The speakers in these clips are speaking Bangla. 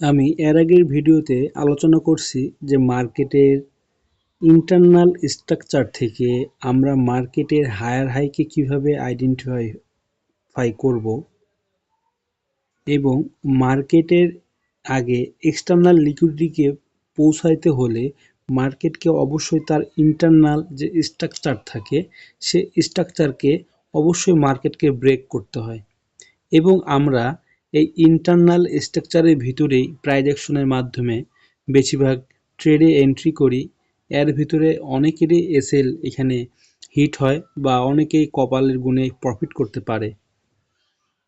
আমি এর আগের ভিডিওতে আলোচনা করছি যে মার্কেটের ইন্টারনাল স্ট্রাকচার থেকে আমরা মার্কেটের হায়ার হাইকে কিভাবে আইডেন্টিফাই করব এবং মার্কেটের আগে এক্সটার্নাল লিকুইডিটিকে পৌঁছাইতে হলে মার্কেটকে অবশ্যই তার ইন্টারনাল যে স্ট্রাকচার থাকে সে স্ট্রাকচারকে অবশ্যই মার্কেটকে ব্রেক করতে হয় এবং আমরা এই ইন্টারনাল স্ট্রাকচারের ভিতরেই প্রাইস অ্যাকশনের মাধ্যমে বেশিরভাগ ট্রেডে এন্ট্রি করি। এর ভিতরে অনেকেরই এসএল এখানে হিট হয় বা অনেকেই কপালের গুণে প্রফিট করতে পারে।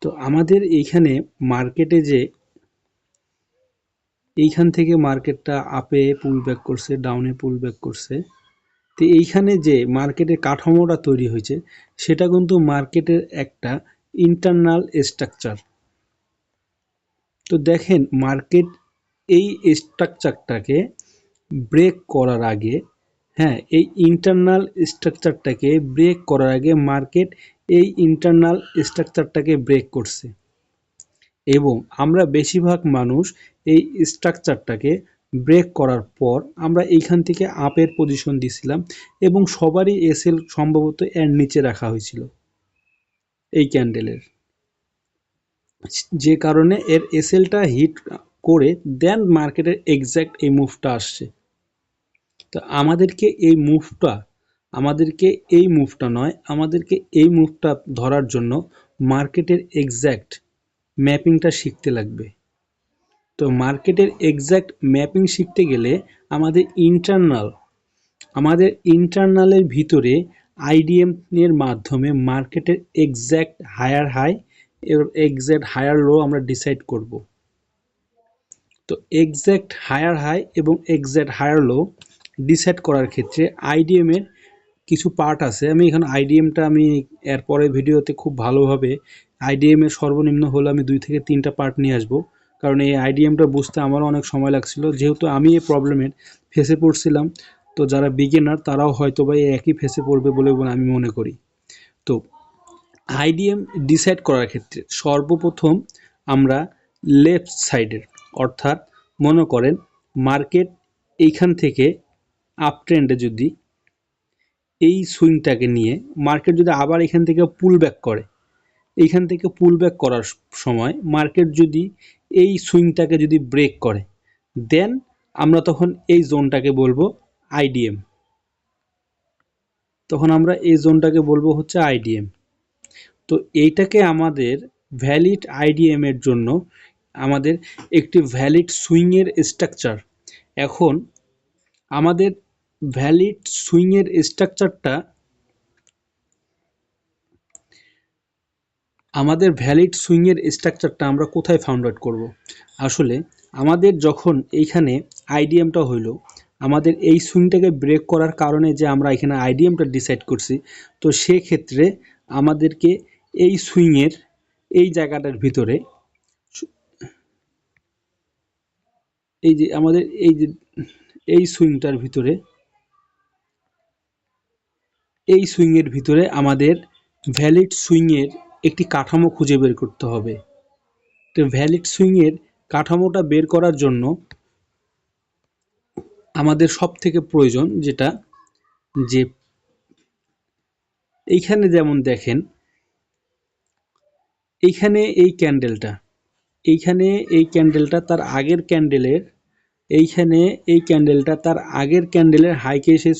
তো আমাদের এইখানে মার্কেটে যে এইখান থেকে মার্কেটটা আপে পুল ব্যাক করছে, ডাউনে পুল ব্যাক করছে, তো এইখানে যে মার্কেটের কাঠামোটা তৈরি হয়েছে সেটা কিন্তু মার্কেটের একটা ইন্টারনাল স্ট্রাকচার। তো দেখেন মার্কেট এই স্ট্রাকচারটাকে ব্রেক করার আগে, হ্যাঁ, এই ইন্টারনাল স্ট্রাকচারটাকে ব্রেক করার আগে মার্কেট এই ইন্টারনাল স্ট্রাকচারটাকে ব্রেক করছে এবং আমরা বেশিরভাগ মানুষ এই স্ট্রাকচারটাকে ব্রেক করার পর আমরা এইখান থেকে আপের পজিশন দিছিলাম এবং সবারই এসএল সম্ভবত এর নিচে রাখা হয়েছিল এই ক্যান্ডেলের, যে কারণে এর এসএলটা হিট করে দেন মার্কেটের এক্স্যাক্ট এই মুভটা আসছে। তো আমাদেরকে এই মুভটা ধরার জন্য মার্কেটের এক্স্যাক্ট ম্যাপিংটা শিখতে লাগবে। তো মার্কেটের এক্স্যাক্ট ম্যাপিং শিখতে গেলে আমাদের ইন্টারনালের ভিতরে আইডিএম এর মাধ্যমে মার্কেটের এক্স্যাক্ট হায়ার হাই এবং এক্স্যাক্ট হায়ার লো আমরা ডিসাইড করব। তো এক্স্যাক্ট হায়ার হাই এবং এক্স্যাক্ট হায়ার লো ডিসাইড করার ক্ষেত্রে আইডিএম এর কিছু পার্ট আছে। আমি এখানে আইডিএমটা আমি এর পরের ভিডিওতে খুব ভালোভাবে আইডিএম এর সর্বনিম্ন হলে আমি 2 থেকে 3টা পার্ট নিয়ে আসব, কারণ এই আইডিএমটা বুঝতে আমারও অনেক সময় লাগছিল, যেহেতু আমি এই প্রবলেমের ফেসে পড়ছিলাম। তো যারা বিগিনার তারাও হয়তো বা এই একই ফেসে পড়বে বলে আমি মনে করি। তো আইডিএম ডিসাইড করার ক্ষেত্রে সর্বপ্রথম আমরা লেফট সাইডের, অর্থাৎ মনে করেন মার্কেট এইখান থেকে আপ ট্রেন্ডে যদি এই সুইংটাকে নিয়ে মার্কেট যদি আবার এখান থেকে পুল ব্যাক করে, এইখান থেকে পুল ব্যাক করার সময় মার্কেট যদি এই সুইংটাকে যদি ব্রেক করে, দেন আমরা তখন এই জোনটাকে বলবো আইডিএম। তখন আমরা এই জোনটাকে বলবো হচ্ছে আইডিএম। তো এইটাকে আমাদের ভ্যালিড আইডিএম এর জন্য আমাদের একটি ভ্যালিড সুইংয়ের স্ট্রাকচার। এখন আমাদের ভ্যালিড সুইংয়ের স্ট্রাকচারটা আমরা কোথায় ফাউন্ড আউট করব? আসলে আমাদের যখন এইখানে আইডিএমটা হইল, আমাদের এই সুইংটাকে ব্রেক করার কারণে যে আমরা এখানে আইডিএমটা ডিসাইড করছি, তো সেক্ষেত্রে আমাদেরকে এই সুইংয়ের এই জায়গাটার ভিতরে এই যে আমাদের এই সুইংয়ের ভিতরে আমাদের ভ্যালিড সুইংয়ের একটি কাঠামো খুঁজে বের করতে হবে। তো ভ্যালিড সুইংয়ের কাঠামোটা বের করার জন্য আমাদের সব থেকে প্রয়োজন যেটা, যে এইখানে যেমন দেখেন এইখানে এই ক্যান্ডেলটা তার আগের ক্যান্ডেলের হাইকে এসে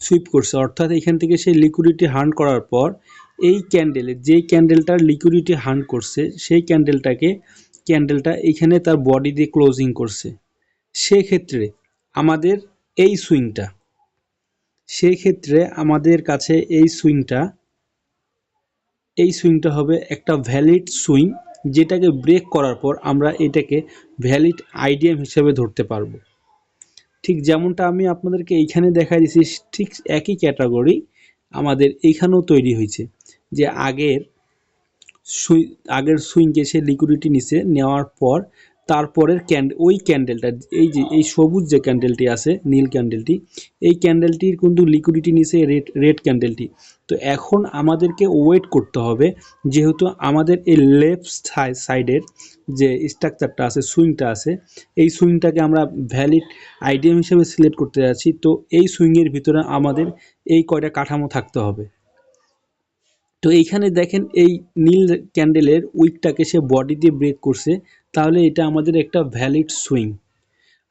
সুইপ করছে, অর্থাৎ এখান থেকে সে লিকুইডিটি হান্ট করার পর এই যেই ক্যান্ডেলটার লিকুইডিটি হান্ট করছে সেই ক্যান্ডেলটা এইখানে তার বডি দিয়ে ক্লোজিং করছে। সেক্ষেত্রে আমাদের আমাদের কাছে এই সুইংটা হবে একটা ভ্যালিড সুইং, যেটাকে ব্রেক করার পর আমরা এটাকে ভ্যালিড আইডিএম হিসেবে ধরতে পারবো। ঠিক যেমনটা আমি আপনাদেরকে এইখানে দেখাই দিয়েছি, ঠিক একই ক্যাটাগরি আমাদের এইখানেও তৈরি হয়েছে, যে আগের সুইংকে সে লিকুইডিটি নিচে নেওয়ার পর তারপরের ওই ক্যান্ডেলটা, এই যে এই সবুজ যে ক্যান্ডেলটি আছে, নীল ক্যান্ডেলটি, এই ক্যান্ডেলটির কিন্তু লিকুইডিটি নিচে রেড রেড ক্যান্ডেলটি। তো এখন আমাদেরকে ওয়েট করতে হবে, যেহেতু আমাদের এই লেফট সাইডের যে স্ট্রাকচারটা আছে, সুইংটা আছে, এই সুইংটাকে আমরা ভ্যালিড আইডিএম হিসেবে সিলেক্ট করতে যাচ্ছি। তো এই সুইংয়ের ভিতরে আমাদের এই কয়টা কাঠামো থাকতে হবে। তো এইখানে দেখেন এই নীল ক্যান্ডেলের উইকটাকে সে বডি দিয়ে ব্রেক করছে, তাহলে এটা আমাদের একটা ভ্যালিড সুইং।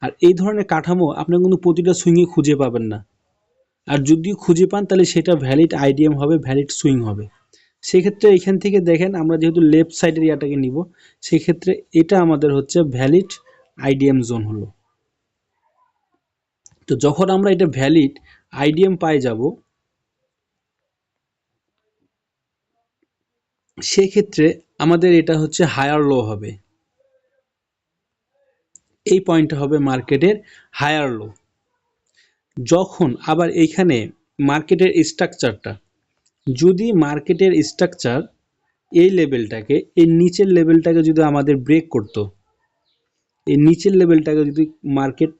আর এই ধরনের কাঠামো আপনি কিন্তু প্রতিটা সুইংয়ে খুঁজে পাবেন না। আর যদিও খুঁজে পান তাহলে সেটা ভ্যালিড আইডিএম হবে, ভ্যালিড সুইং হবে। সেক্ষেত্রে এখান থেকে দেখেন আমরা যেহেতু লেফট সাইডের ইয়াটাকে নিব, সেক্ষেত্রে এটা আমাদের হচ্ছে ভ্যালিড আইডিএম জোন হলো। তো যখন আমরা এটা ভ্যালিড আইডিএম পাই যাব, সেক্ষেত্রে আমাদের এটা হচ্ছে হায়ার লো হবে। এই পয়েন্টটা হবে মার্কেটের হায়ার লো। যখন আবার এইখানে মার্কেটের স্ট্রাকচারটা, যদি মার্কেটের স্ট্রাকচার এই লেভেলটাকে, এই নিচের লেভেলটাকে যদি আমাদের ব্রেক করতো, এই নিচের লেভেলটাকে যদি মার্কেট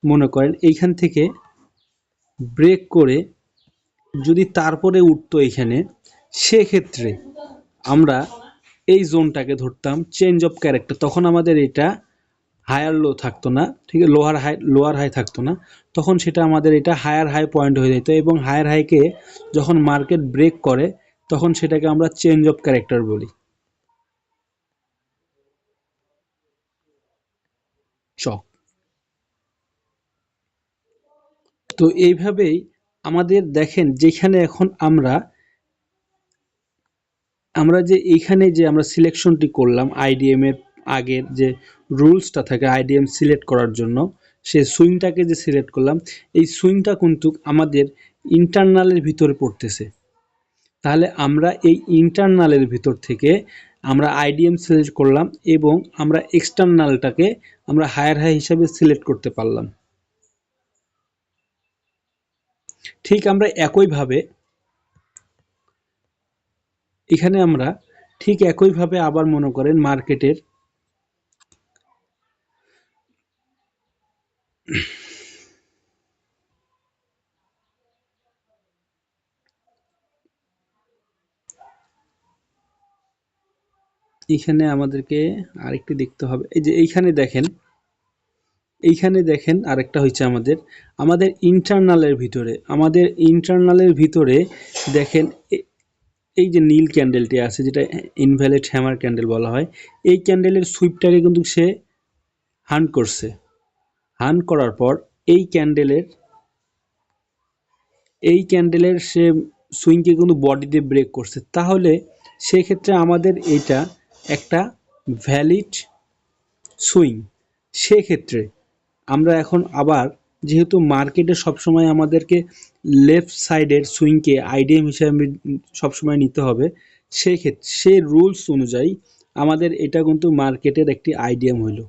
মনে করেন এইখান থেকে ব্রেক করে যদি তারপরে উঠতো এইখানে, সেক্ষেত্রে আমরা এই জোনটাকে ধরতাম চেঞ্জ অফ ক্যারেক্টার। তখন আমাদের এটা হায়ার লো থাকতো না, ঠিক আছে, লোয়ার হাই থাকতো না, তখন সেটা আমাদের এটা হায়ার হাই পয়েন্ট হয়ে যেত। এবং হায়ার হাইকে যখন মার্কেট ব্রেক করে, তখন সেটাকে আমরা চেঞ্জ অফ ক্যারেক্টার বলি। চক। তো এইভাবেই আমাদের দেখেন, যেখানে এখন আমরা আমরা যে এইখানে যে আমরা সিলেকশনটি করলাম আইডিএম এর আগের যে রুলসটা থাকে আইডিএম সিলেক্ট করার জন্য, সে সুইংটাকে যে সিলেক্ট করলাম, এই সুইংটা কিন্তু আমাদের ইন্টারনালের ভিতরে পড়তেছে। তাহলে আমরা এই ইন্টারনালের ভিতর থেকে আমরা আইডিএম সিলেক্ট করলাম এবং আমরা এক্সটার্নালটাকে আমরা হায়ার হাই হিসাবে সিলেক্ট করতে পারলাম। ঠিক আমরা একইভাবে এখানে আমরা ঠিক একইভাবে আবার মনে করেন মার্কেটের এখানে আমাদেরকে আরেকটি দেখতে হবে। এই যে এইখানে দেখেন আরেকটা হচ্ছে আমাদের আমাদের ইন্টারনালের ভিতরে দেখেন এই যে নীল ক্যান্ডেলটি আছে, যেটা ইনভ্যালিড হ্যামার ক্যান্ডেল বলা হয়, এই ক্যান্ডেলের সুইপটাকে কিন্তু সে হান্ট করছে। হান্ট করার পর এই ক্যান্ডেলের সে সুইংকে কিন্তু বডি দিয়ে ব্রেক করছে। তাহলে সেক্ষেত্রে আমাদের এটা একটা ভ্যালিড সুইং। সেক্ষেত্রে আমরা এখন আবার, যেহেতু মার্কেটে সবসময় আমাদেরকে লেফট সাইডের সুইংকে আইডিএম হিসাবে সবসময় নিতে হবে, সেক্ষেত্রে সেই রুলস অনুযায়ী আমাদের এটা কিন্তু মার্কেটের একটি আইডিএম হইল।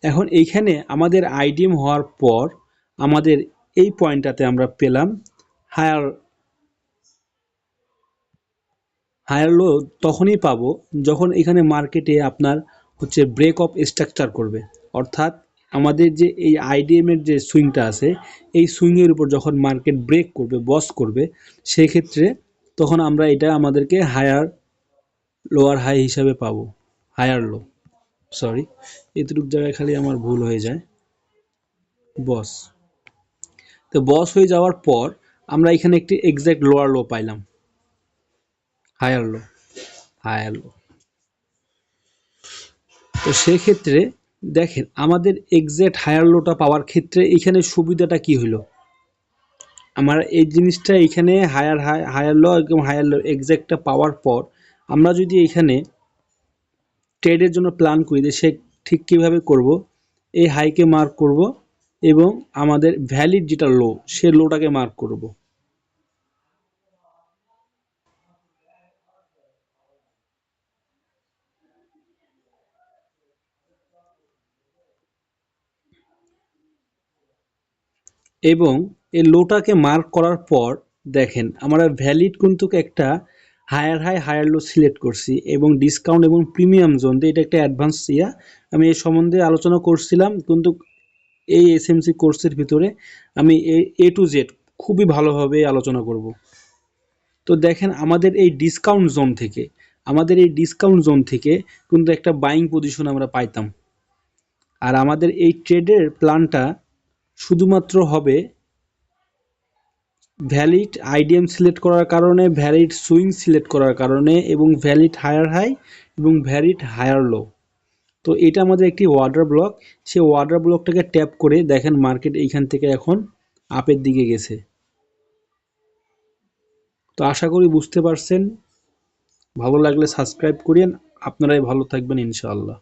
এখন এইখানে আমাদের আইডিএম হওয়ার পর আমাদের এই পয়েন্টটাতে আমরা পেলাম হায়ার হায়ার লো। তখনই পাবো যখন এখানে মার্কেটে আপনার হচ্ছে ব্রেক অফ স্ট্রাকচার করবে, অর্থাৎ আমাদের যে এই আইডিএম এর যে সুইংটা আছে, এই সুইংয়ের উপর যখন মার্কেট ব্রেক করবে, বস করবে, সেই ক্ষেত্রে তখন আমরা এটা আমাদেরকে হায়ার লোয়ার হাই হিসাবে পাবো। হায়ার লো, সরি, এতটুকু জায়গায় খালি আমার ভুল হয়ে যায়। বস, তো বস হয়ে যাওয়ার পর আমরা এখানে একটি এক্সাক্ট লোয়ার লো পাইলাম, হায়ার লো, হায়ার লো। তো সেক্ষেত্রে দেখেন আমাদের এক্সাক্ট হায়ার লোটা পাওয়ার ক্ষেত্রে এখানে সুবিধাটা কি হলো, আমার এই জিনিসটা এখানে হায়ার লো এবং হায়ার লো এক্সাক্টটা পাওয়ার পর আমরা যদি এখানে ট্রেডের জন্য প্ল্যান করি যে সে ঠিক কীভাবে করব, এই হাইকে মার্ক করব এবং আমাদের ভ্যালিড যেটা লো, সে লোটাকে মার্ক করব। এবং এই লোটাকে মার্ক করার পর দেখেন আমরা ভ্যালিড কিন্তু একটা higher high higher low select করছি এবং ডিসকাউন্ট এবং প্রিমিয়াম জোন দিয়ে এটা একটা অ্যাডভান্স ইয়া আমি এই সম্বন্ধে আলোচনা করছিলাম, কিন্তু এই এসএমসি কোর্সের ভিতরে আমি এ টু জেড খুবই ভালোভাবে আলোচনা করব। তো দেখেন আমাদের এই ডিসকাউন্ট জোন থেকে কিন্তু একটা বাইং পজিশন আমরা পাইতাম। আর আমাদের এই ট্রেডের প্ল্যানটা শুধুমাত্র হবে ভ্যালিড আইডিএম সিলেক্ট করার কারণে, ভ্যালিড সুইং সিলেক্ট করার কারণে এবং ভ্যালিড হায়ার হাই এবং ভ্যালিড হায়ার লো। তো এটা আমাদের একটি ওয়ার্ডার ব্লক। সেই ওয়ার্ডার ব্লকটাকে ট্যাপ করে দেখেন মার্কেট এইখান থেকে এখন আপের দিকে গেছে। তো আশা করি বুঝতে পারছেন। ভালো লাগলে সাবস্ক্রাইব করিয়েন। আপনারাই ভালো থাকবেন ইনশাআল্লাহ।